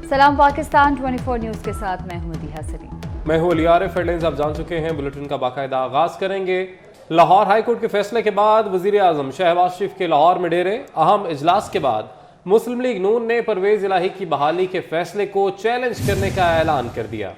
सलाम पाकिस्तान 24 न्यूज़ के साथ मैं हूं मदीहा सलीम। मैं हूं अली आरिफ। हेडलाइंस आप जान चुके हैं, बुलेटिन का बाकायदा आगाज करेंगे। लाहौर हाईकोर्ट के फैसले के बाद वजीर आजम शहबाज शरीफ के लाहौर में डेरे। अहम इजलास के बाद मुस्लिम लीग नून ने परवेज इलाही की बहाली के फैसले को चैलेंज करने का ऐलान कर दिया।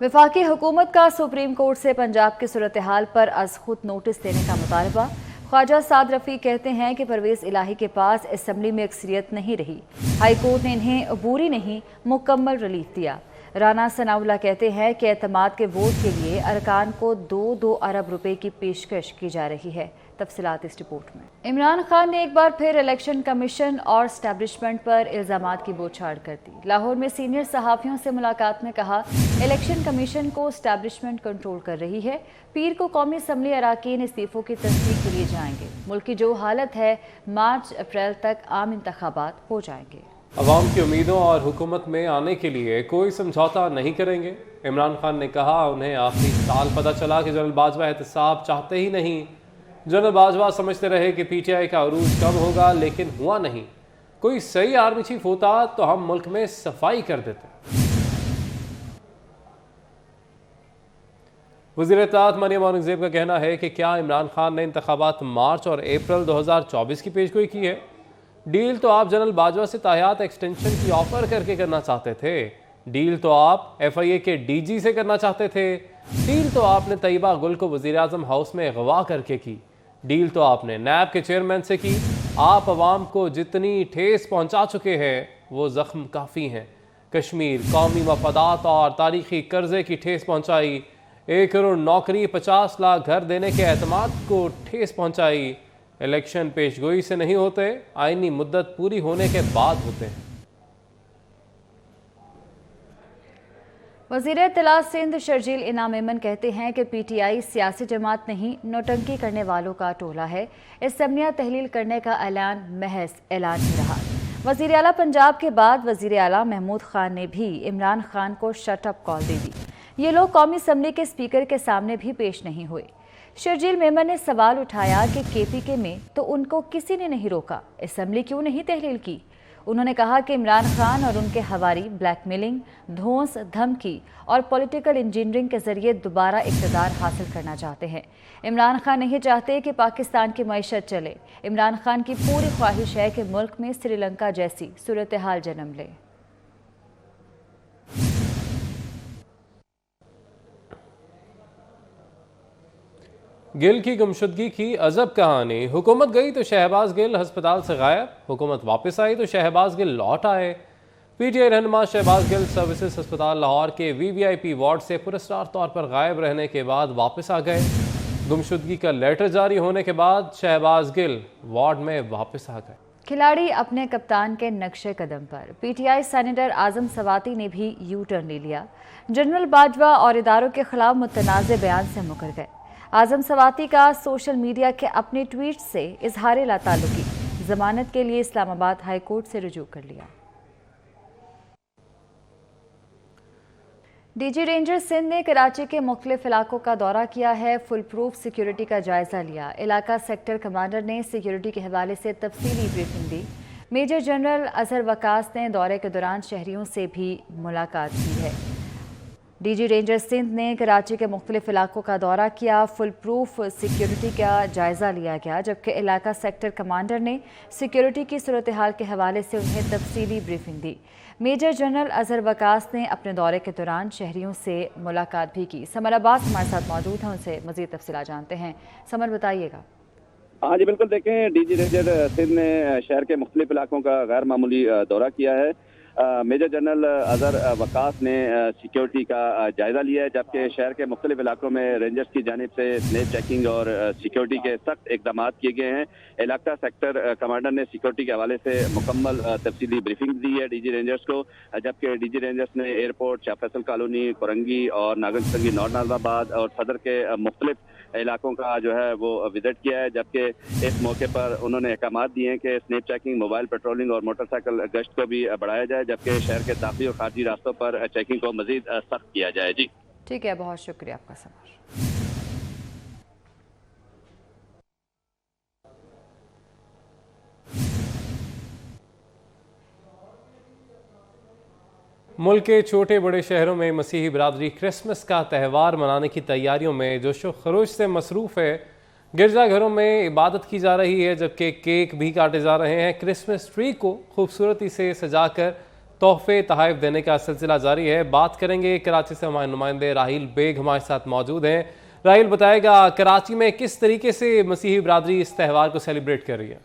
वफाकी हुकूमत का सुप्रीम कोर्ट से पंजाब की सूरत हाल पर अज खुद नोटिस देने का मुतालबा। ख्वाजा साद रफ़ी कहते हैं कि परवेज इलाही के पास असम्बली में अक्सरियत नहीं रही, हाई कोर्ट ने इन्हें अबूरी नहीं मुकम्मल रिलीफ दिया। राना सनाउल्लाह कहते हैं कि एतमाद के वोट के लिए अरकान को 2 अरब रुपए की पेशकश की जा रही है। तफसीलात इस रिपोर्ट में। इमरान खान ने एक बार फिर इलेक्शन कमीशन और स्टैब्लिशमेंट पर इल्जामात की बौछार कर दी। लाहौर में सीनियर सहाफ़ियों से मुलाकात में कहा, इलेक्शन कमीशन को स्टैब्लिशमेंट कंट्रोल कर रही है। पीर को कौमी असम्बली अराकीन इस्तीफों की तस्दीक के लिए जाएंगे। मुल्क की जो हालत है, मार्च अप्रैल तक आम इंतखाबात हो जाएंगे। अवाम की उम्मीदों और हुकूमत में आने के लिए कोई समझौता नहीं करेंगे। इमरान खान ने कहा, उन्हें आखिरी साल पता चला कि जनरल बाजवा एहतसाब चाहते ही नहीं। जनरल बाजवा समझते रहे कि पीटीआई का अरूज कम होगा, लेकिन हुआ नहीं। कोई सही आर्मी चीफ होता तो हम मुल्क में सफाई कर देते। वज़ीर इत्तलाआत मरियम औरंगज़ेब का कहना है कि क्या इमरान खान ने इंतखाबात मार्च और अप्रैल 2024 की पेशगोई की है। डील तो आप जनरल बाजवा से तायात एक्सटेंशन की ऑफर करके करना चाहते थे। डील तो आप FIA के DG से करना चाहते थे। डील तो आपने तैयबा गुल को वज़ीर आज़म हाउस में अगवा करके की। डील तो आपने नैब के चेयरमैन से की। आप अवाम को जितनी ठेस पहुंचा चुके हैं वो जख्म काफ़ी हैं। कश्मीर, कौमी मफादात और तारीखी कर्जे की ठेस पहुंचाई। 1 करोड़ नौकरी, 50 लाख घर देने के एतमाद को ठेस पहुंचाई। इलेक्शन पेशगोई से नहीं होते, आईनी मुद्दत पूरी होने के बाद होते हैं। वज़ीर इत्तलाआत सिंध शर्जील इनाम मेमन कहते हैं कि PTI सियासी जमात नहीं, नौटंकी करने वालों का टोला है। असम्बलियाँ तहलील करने का ऐलान महज ऐलान ही रहा। वज़ीर आला पंजाब के बाद वज़ीर आला महमूद खान ने भी इमरान खान को शटअप कॉल दे दी। ये लोग कौमी असम्बली के स्पीकर के सामने भी पेश नहीं हुए। शर्जील मेमन ने सवाल उठाया कि KPK में तो उनको किसी ने नहीं रोका, असम्बली क्यों नहीं तहलील की। उन्होंने कहा कि इमरान खान और उनके हवारी ब्लैकमेलिंग, धौंस, धमकी और पॉलिटिकल इंजीनियरिंग के जरिए दोबारा इक़्तिदार हासिल करना चाहते हैं। इमरान खान नहीं चाहते कि पाकिस्तान की मईशत चले। इमरान खान की पूरी ख्वाहिश है कि मुल्क में श्रीलंका जैसी सूरत हाल जन्म ले। गिल की गुमशुदगी की अजब कहानी। हुकूमत गई तो शहबाज गिल अस्पताल से गायब, हुकूमत वापस आई तो शहबाज गिल लौट आए। PTI रहनुमा शहबाज गिल सर्विसेज अस्पताल लाहौर के VVIP वार्ड से पुरस्कार तौर पर गायब रहने के बाद वापस आ गए। गुमशुदगी का लेटर जारी होने के बाद शहबाज गिल वार्ड में वापस आ गए। खिलाड़ी अपने कप्तान के नक्शे कदम पर। PTI सेनेटर आजम सवाती ने भी यू टर्न ले लिया। जनरल बाजवा और इदारों के खिलाफ मुतनाज़ बयान से मुकर गए। आजम सवाती का सोशल मीडिया के अपने ट्वीट से इजहार लाताल्लुकी, जमानत के लिए इस्लामाबाद हाई कोर्ट से रुजू कर लिया। DG रेंजर सिंध ने कराची के मुख्तलिफ इलाकों का दौरा किया है। फुल प्रूफ सिक्योरिटी का जायजा लिया। इलाका सेक्टर कमांडर ने सिक्योरिटी के हवाले से तफसीली ब्रीफिंग दी। मेजर जनरल अजहर वकास ने दौरे के दौरान शहरियों से भी मुलाकात की है। DG रेंजर सिंध ने कराची के मुख्तलिफ इलाकों का दौरा किया। फुल प्रूफ सिक्योरिटी का जायजा लिया गया, जबकि इलाका सेक्टर कमांडर ने सिक्योरिटी की सूरत हाल के हवाले से उन्हें तफसीली ब्रीफिंग दी। मेजर जनरल अजहर वकास ने अपने दौरे के दौरान शहरियों से मुलाकात भी की। समर अब्बास हमारे साथ मौजूद हैं, उनसे मजीद तफसीलात जानते हैं। समर, बताइएगा। हाँ जी बिल्कुल, देखें, DG रेंजर सिंध ने शहर के मुख्तलिफ इलाकों का गैर मामूली दौरा किया है। मेजर जनरल अजहर वकास ने सिक्योरिटी का जायजा लिया है, जबकि शहर के मुख्तलिफ इलाकों में रेंजर्स की जानिब से स्नेक चेकिंग और सिक्योरिटी के सख्त इकदाम किए गए हैं। इलाका सेक्टर कमांडर ने सिक्योरिटी के हवाले से मुकम्मल तफसीली ब्रीफिंग दी है DG रेंजर्स को, जबकि DG रेंजर्स ने एयरपोर्ट, शाह फैसल कॉलोनी, कोरंगी और नागरसंगी, नौर नाज़ाबाद और सदर के मुख्तलिफ इलाकों का जो है वो विजिट किया है। जबकि इस मौके पर उन्होंने अहकाम दिए हैं कि स्नेक चेकिंग, मोबाइल पेट्रोलिंग और मोटरसाइकिल गश्त को भी बढ़ाया जाए, जबकि शहर के दाखिली और खारजी रास्तों पर चेकिंग को मजीद सख्त किया जाए। जी ठीक है, बहुत शुक्रिया आपका समर। मुल्क के छोटे बड़े शहरों में मसीही बिरादरी क्रिसमस का त्यौहार मनाने की तैयारियों में जोशो खरोश से मसरूफ़ है। गिरजाघरों में इबादत की जा रही है, जबकि केक भी काटे जा रहे हैं। क्रिसमस ट्री को खूबसूरती से सजाकर तोहफे तहफ़ देने का सिलसिला जारी है। बात करेंगे कराची से हमारे नुमाइंदे राहिल बेग हमारे साथ मौजूद हैं। राहिल बताएगा कराची में किस तरीके से मसीही बिरादरी इस त्यौहार को सेलिब्रेट कर रही है।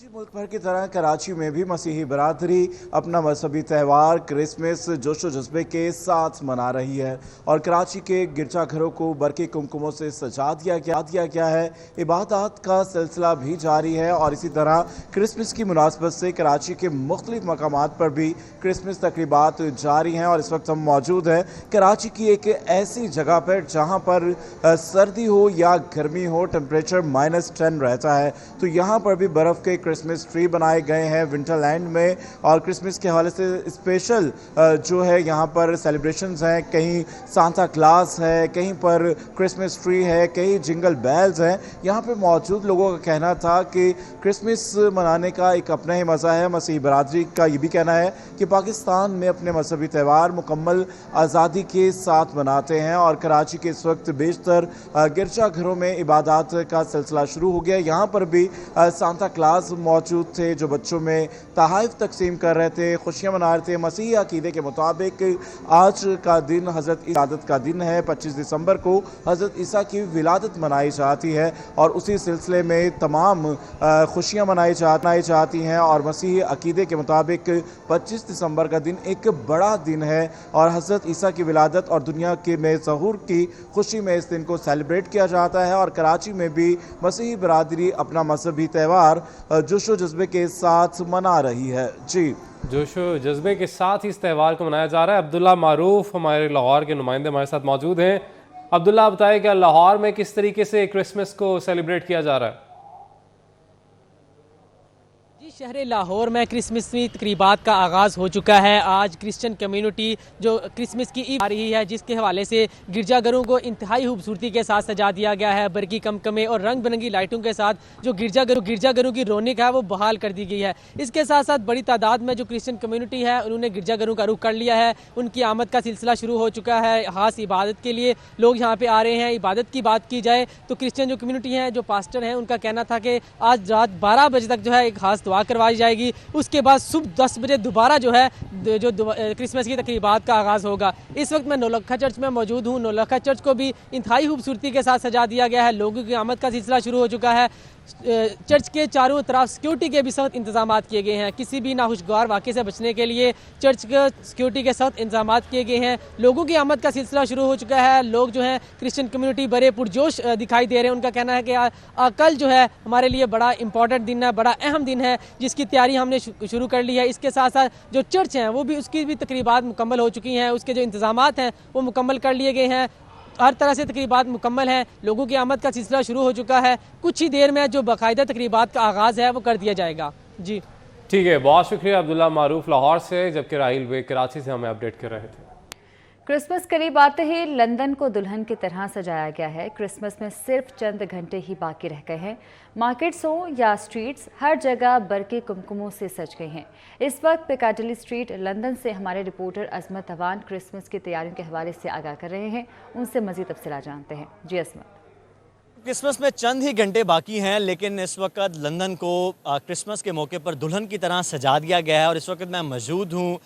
मुल्क भर की तरह कराची में भी मसीही बरादरी अपना मजहबी त्यौहार क्रिसमस जोशो जज्बे के साथ मना रही है और कराची के गिरजाघरों को बरके कुमकुमों से सजा दिया गया है। इबादत का सिलसिला भी जारी है और इसी तरह क्रिसमस की मुनासबत से कराची के मुख्तलिफ मकामात पर भी क्रिसमस तकरीबात जारी हैं और इस वक्त हम मौजूद हैं कराची की एक ऐसी जगह पर जहाँ पर सर्दी हो या गर्मी हो, टेम्परेचर -10 रहता है, तो यहाँ पर भी बर्फ़ के क्रिसमस ट्री बनाए गए हैं विंटरलैंड में और क्रिसमस के हवाले से स्पेशल जो है यहाँ पर सेलिब्रेशंस हैं। कहीं सांता क्लास है, कहीं पर क्रिसमस ट्री है, कहीं जिंगल बेल्स हैं। यहाँ पे मौजूद लोगों का कहना था कि क्रिसमस मनाने का एक अपना ही मज़ा है। मसीही बरादरी का ये भी कहना है कि पाकिस्तान में अपने मजहबी त्यौहार मुकम्मल आज़ादी के साथ मनाते हैं और कराची के इस वक्त बेशतर गिरजाघरों में इबादत का सिलसिला शुरू हो गया। यहाँ पर भी सांता क्लास मौजूद थे जो बच्चों में तोहफ़े तकसीम कर रहे थे, खुशियाँ मना रहे थे। मसीही अकीदे के मुताबिक आज का दिन हज़रत विलादत का दिन है। 25 दिसंबर को हज़रत ईसा की विलादत मनाई जाती है और उसी सिलसिले में तमाम खुशियाँ मनाई जाती हैं और मसीही अकीदे के मुताबिक 25 दिसंबर का दिन एक बड़ा दिन है और हज़रत ईसा की विलादत और दुनिया के में ज़हूर की खुशी में इस दिन को सेलिब्रेट किया जाता है और कराची में भी मसीही बरादरी अपना मजहबी त्यौहार जोशो जज्बे के साथ मना रही है। जी, जोशो जज्बे के साथ ही इस त्यौहार को मनाया जा रहा है। अब्दुल्ला मारूफ हमारे लाहौर के नुमाइंदे हमारे साथ मौजूद हैं। अब्दुल्ला बताएगा लाहौर में किस तरीके से क्रिसमस को सेलिब्रेट किया जा रहा है। शहर लाहौर में क्रिसमसी तकरीबात का आगाज़ हो चुका है। आज क्रिश्चियन कम्युनिटी जो क्रिसमस की ईद आ रही है, जिसके हवाले से गिरजाघरों को इंतहाई खूबसूरती के साथ सजा दिया गया है। बरकी कमकमे और रंग बिरंगी लाइटों के साथ जो गिरजाघरों की रौनक है वो बहाल कर दी गई है। इसके साथ साथ बड़ी तादाद में जो क्रिश्चियन कम्युनिटी है उन्होंने गिरजाघरों का रुख कर लिया है। उनकी आमद का सिलसिला शुरू हो चुका है। खास इबादत के लिए लोग यहाँ पे आ रहे हैं। इबादत की बात की जाए तो क्रिश्चियन जो कम्युनिटी है, जो पास्टर हैं, उनका कहना था कि आज रात 12 बजे तक जो है एक खास दुआ करवाई जाएगी। उसके बाद सुबह 10 बजे दोबारा जो है जो क्रिसमस की तकरीबात का आगाज़ होगा। इस वक्त मैं नौलखा चर्च में मौजूद हूँ। नौलखा चर्च को भी इंतहाई खूबसूरती के साथ सजा दिया गया है। लोगों की आमद का सिलसिला शुरू हो चुका है। चर्च के चारों तरफ सिक्योरिटी के भी सख्त इंतजाम किए गए हैं। किसी भी नाखुशगवार वाक़े से बचने के लिए चर्च के सिक्योरिटी के सख्त इंतजाम किए गए हैं। लोगों की आमद का सिलसिला शुरू हो चुका है। लोग जो हैं क्रिश्चियन कम्युनिटी बड़े पुरजोश दिखाई दे रहे हैं। उनका कहना है कि कल जो है हमारे लिए बड़ा इंपॉर्टेंट दिन है, बड़ा अहम दिन है, जिसकी तैयारी हमने शुरू कर ली है। इसके साथ साथ जो चर्च हैं वो भी उसकी भी तकरीबात मुकम्मल हो चुकी हैं। उसके जो इंतजामात हैं वो मुकम्मल कर लिए गए हैं। हर तरह से तकरीबात मुकम्मल हैं। लोगों की आमद का सिलसिला शुरू हो चुका है। कुछ ही देर में जो बाकायदा तकरीबात का आगाज़ है वो कर दिया जाएगा। जी ठीक है, बहुत शुक्रिया अब्दुल्ला मारूफ लाहौर से, जबकि राहिल बेग कराची से हमें अपडेट कर रहे थे। क्रिसमस करीब आते ही लंदन को दुल्हन की तरह सजाया गया है। क्रिसमस में सिर्फ चंद घंटे ही बाकी रह गए हैं। मार्केट्स हो या स्ट्रीट्स, हर जगह बरके कुमकुमों से सज गई हैं। इस वक्त पिकाडिली स्ट्रीट लंदन से हमारे रिपोर्टर अजमत अवान क्रिसमस की तैयारियों के हवाले से आगाह कर रहे हैं। उनसे मजीद तफसीलात जानते हैं। जी अजमत। क्रिसमस में चंद ही घंटे बाकी हैं, लेकिन इस वक्त लंदन को क्रिसमस के मौके पर दुल्हन की तरह सजा दिया गया है और इस वक्त मैं मौजूद हूँ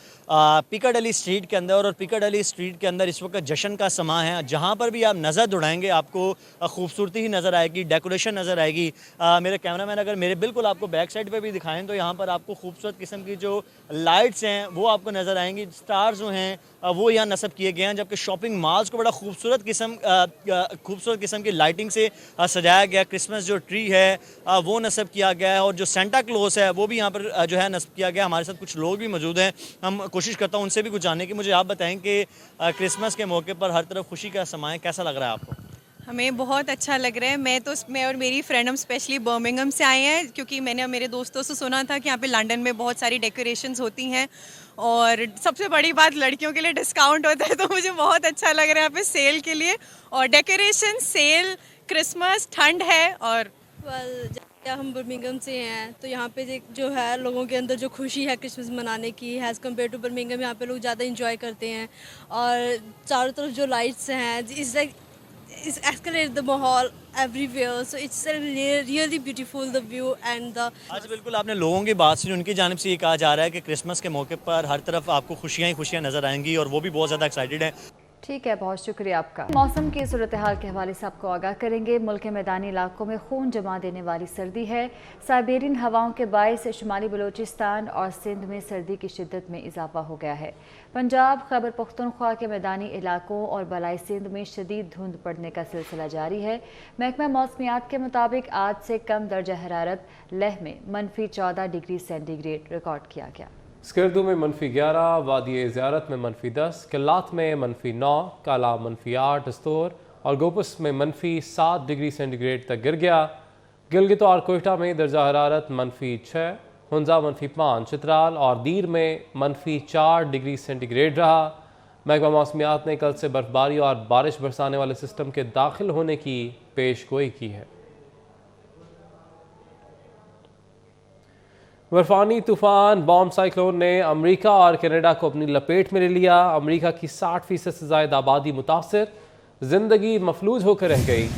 पिकाडिली स्ट्रीट के अंदर। और पिकाडिली स्ट्रीट के अंदर इस वक्त जश्न का समा है। जहाँ पर भी आप नज़र दौड़ाएंगे आपको खूबसूरती ही नज़र आएगी, डेकोरेशन नज़र आएगी। मेरे कैमरामैन अगर मेरे बिल्कुल आपको बैक साइड पर भी दिखाएँ तो यहाँ पर आपको खूबसूरत किस्म की जो लाइट्स हैं वो आपको नज़र आएंगी। स्टार्स जो हैं वो यहाँ नस्ब किए गए हैं, जबकि शॉपिंग मॉल्स को बड़ा खूबसूरत किस्म की लाइटिंग से सजाया गया। क्रिसमस जो ट्री है वो नस्ब किया गया है और जो सेंटा क्लॉज है वो भी यहाँ पर जो है नस्ब किया गया। हमारे साथ कुछ लोग भी मौजूद हैं। हम कोशिश करता हूँ उनसे भी कुछ जानने की। मुझे आप बताएं कि क्रिसमस के मौके पर हर तरफ खुशी का समा है, कैसा लग रहा है आपको? हमें बहुत अच्छा लग रहा है। मैं और मेरी फ्रेंड हम स्पेशली बर्मिंघम से आए हैं, क्योंकि मैंने मेरे दोस्तों से सुना था कि यहाँ पे लंदन में बहुत सारी डेकोरेशंस होती हैं और सबसे बड़ी बात लड़कियों के लिए डिस्काउंट होता है। तो मुझे बहुत अच्छा लग रहा है यहाँ पे सेल के लिए। और डेकोरेशन, सेल, क्रिसमस, ठंड है और या हम बर्मिंघम से हैं तो यहाँ पे जो है लोगों के अंदर जो खुशी है क्रिसमस मनाने की एज़ कम्पेयर टू बर्मिंघम, यहाँ पे लोग ज़्यादा इंजॉय करते हैं और चारों तरफ जो लाइट्स हैं it's escalated the माहौल everywhere, so it's really beautiful the view and the आज बिल्कुल आपने लोगों की बात सुनी, उनकी जानिब से ये कहा जा रहा है कि क्रिसमस के मौके पर हर तरफ आपको खुशियाँ ही खुशियाँ नज़र आएंगी और वो भी बहुत ज़्यादा एक्साइटेड हैं। ठीक है, बहुत शुक्रिया आपका। मौसम की सूरत हाल के हवाले से आपको आगाह करेंगे। मुल्क के मैदानी इलाकों में खून जमा देने वाली सर्दी है। साइबेरियन हवाओं के बायस शुमाली बलूचिस्तान और सिंध में सर्दी की शिद्दत में इजाफा हो गया है। पंजाब, खैबर पख्तूनख्वा के मैदानी इलाकों और बलाई सिंध में शदीद धुंध पड़ने का सिलसिला जारी है। महकमा मौसमियात के मुताबिक आज से कम दर्जा हरारत लेह में -14 डिग्री सेंटीग्रेड रिकॉर्ड किया गया। स्कर्दू में -11, वादी ज़ियारत में -10, किल्लात में -9, काला -8, दस्तूर और गोपस में -7 डिग्री सेंटीग्रेड तक गिर गया। गिलगित और कोयटा में दर्जा हरारत -6, हुंजा -5, चित्राल और दीर में -4 डिग्री सेंटीग्रेड रहा। महकमा मौसमियात ने कल से बर्फबारी और बारिश बरसाने वाले सिस्टम के दाखिल होने की पेशगोई की है। बर्फानी तूफान बॉम्ब साइक्लोन ने अमेरिका और कनाडा को अपनी लपेट में ले लिया। अमेरिका की 60% से ज़ायद आबादी मुतासर, जिंदगी मफलूज होकर रह गई।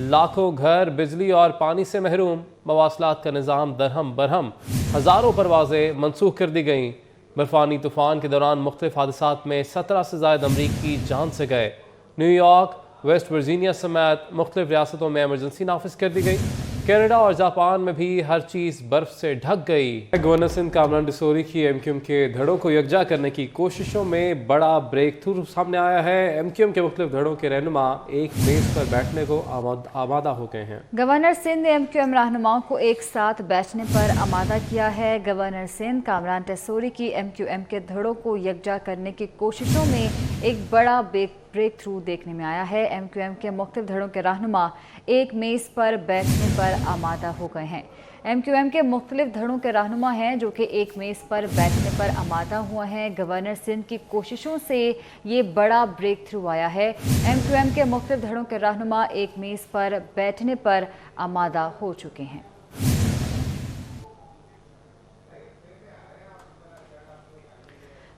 लाखों घर बिजली और पानी से महरूम, मवासलात का निज़ाम दरहम बरहम, हज़ारों परवाज़ें मनसूख कर दी गईं। बर्फानी तूफान के दौरान मुख्तलिफ हादसात में 17 से ज़ायद अमरीकी जान से गए। न्यूयॉर्क, वेस्ट वर्जीनिया समेत मुख्तलिफ रियासतों में एमरजेंसी नाफिज कर दी गई। कनाडा और जापान में भी हर चीज़ बर्फ से ढक गई। गवर्नर सिंध कामरान डिसोरी की एमक्यूएम के धड़ों को यकजा करने की कोशिशों में बड़ा ब्रेक थ्रू सामने आया है। एमक्यूएम के मुख्तलिफ धड़ों के रहनुमा एक मेज पर बैठने को आमादा हो गए हैं। गवर्नर सिंध ने एमक्यूएम रहनुमाओं को एक साथ बैठने पर आमादा किया है। गवर्नर सिंध कामरान डिसोरी की एमक्यूएम के धड़ों को यकजा करने की कोशिशों में एक बड़ा ब्रेक थ्रू देखने में आया है। एमक्यूएम के मुख्तलिफ धड़ों के रहनुमा एक मेज़ पर बैठने पर आमादा हो गए हैं। एमक्यूएम के मुख्तलिफ धड़ों के रहनुमा हैं जो कि एक मेज़ पर बैठने पर आमादा हुआ हैं। गवर्नर सिंध की कोशिशों से ये बड़ा ब्रेक थ्रू आया है। एमक्यूएम के मुख्तलिफ धड़ों के रहनुमा एक मेज़ पर बैठने पर आमादा हो चुके हैं।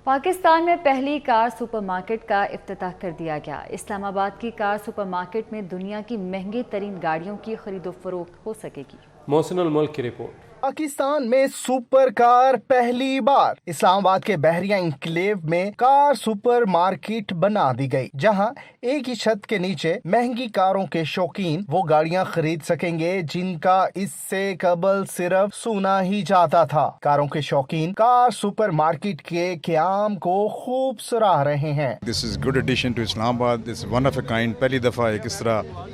पाकिस्तान में पहली कार सुपरमार्केट का इफ्तिताह कर दिया गया। इस्लामाबाद की कार सुपरमार्केट में दुनिया की महंगी तरीन गाड़ियों की खरीदो फरोख्त हो सकेगी। मोहसिनुल मुल्क की रिपोर्ट। पाकिस्तान में सुपर कार पहली बार। इस्लामाबाद के बहरिया इंक्लेव में कार सुपर मार्केट बना दी गई, जहां एक ही छत के नीचे महंगी कारों के शौकीन वो गाड़ियां खरीद सकेंगे जिनका इससे कबल सिर्फ सुना ही जाता था। कारों के शौकीन कार सुपर मार्केट के क़याम को खूब सराह रहे हैं। This is good addition to Islamabad. This one of a kind. पहली दफा एक इस तरह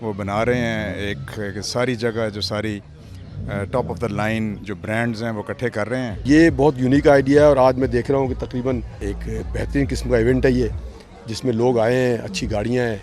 वो बना रहे हैं। एक सारी जगह जो सारी टॉप ऑफ द लाइन जो ब्रांड्स हैं वो इकट्ठे कर रहे हैं। ये बहुत यूनिक आइडिया है और आज मैं देख रहा हूँ कि तकरीबन एक बेहतरीन किस्म का इवेंट है ये, जिसमें लोग आए हैं, अच्छी गाड़ियाँ हैं,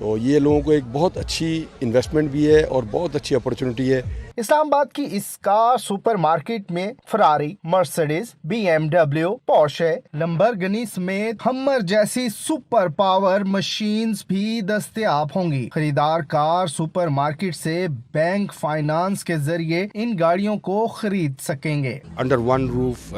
तो ये लोगों को एक बहुत अच्छी इन्वेस्टमेंट भी है और बहुत अच्छी अपॉर्चुनिटी है। इस्लामाबाद की इस कार सुपर मार्केट में Ferrari, Mercedes, BMW, Porsche, Lamborghini समेत हमर जैसी सुपर पावर मशीन्स भी दस्तयाब होंगी। खरीदार कार सुपर मार्केट से बैंक फाइनेंस के जरिए इन गाड़ियों को खरीद सकेंगे। अंडर वन रूफ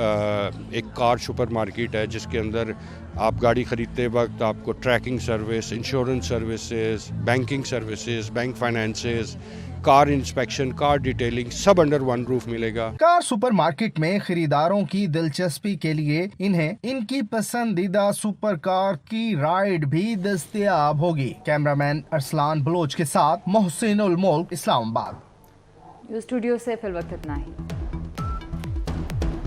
एक कार सुपर मार्केट है जिसके अंदर आप गाड़ी खरीदते वक्त आपको tracking service, insurance services, banking services, bank finances, car inspection, car detailing सब अंडर वन रूफ मिलेगा। कार सुपर मार्केट में खरीदारों की दिलचस्पी के लिए इन्हें इनकी पसंदीदा सुपर कार की राइड भी दस्तयाब होगी। कैमरामैन अरसलान बलोच के साथ मोहसिनुल मुल्क, इस्लामाबाद। स्टूडियो से फिल वक्त इतना ही।